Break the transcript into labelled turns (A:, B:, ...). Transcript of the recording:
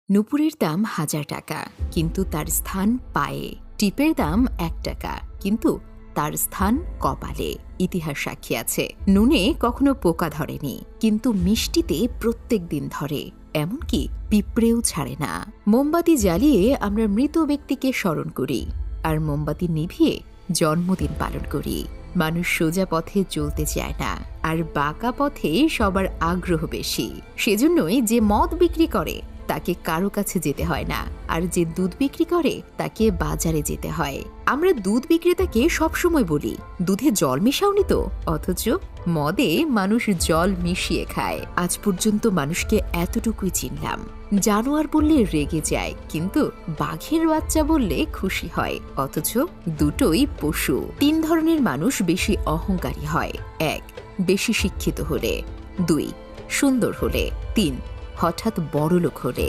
A: নুপুরের দাম ১,০০০ টাকা, কিন্তু তার স্থান পায়ে। টিপের দাম ১ টাকা, কিন্তু তার স্থান কপালে। ইতিহাস সাক্ষী আছে, নুনে কখনো পোকা ধরেনি, কিন্তু মিষ্টিতে প্রত্যেক দিন ধরে, এমনকি পিঁপড়েও ছাড়ে না। মোমবাতি জ্বালিয়ে আমরা মৃত ব্যক্তিকে স্মরণ করি, আর মোমবাতি নিভিয়ে জন্মদিন পালন করি। মানুষ সোজা পথে চলতে চায় না, আর বাঁকা পথে সবার আগ্রহ বেশি। সেজন্যই যে মদ বিক্রি করে তাকে কারো কাছে যেতে হয় না, আর যে দুধ বিক্রি করে তাকে বাজারে যেতে হয়। আমরা দুধ বিক্রেতাকে সবসময় বলি, দুধে জল মিশাওনি তো, অথচ মদে মানুষ জল মিশিয়ে খায়। আজ পর্যন্ত মানুষকে এতটুকুই চিনলাম, জানোয়ার বললে রেগে যায়, কিন্তু বাঘের বাচ্চা বললে খুশি হয়, অথচ দুটোই পশু। ৩ ধরনের মানুষ বেশি অহংকারী হয়। ১. বেশি শিক্ষিত হলে। ২. সুন্দর হলে। ৩. হঠাৎ বড়লোক হলে।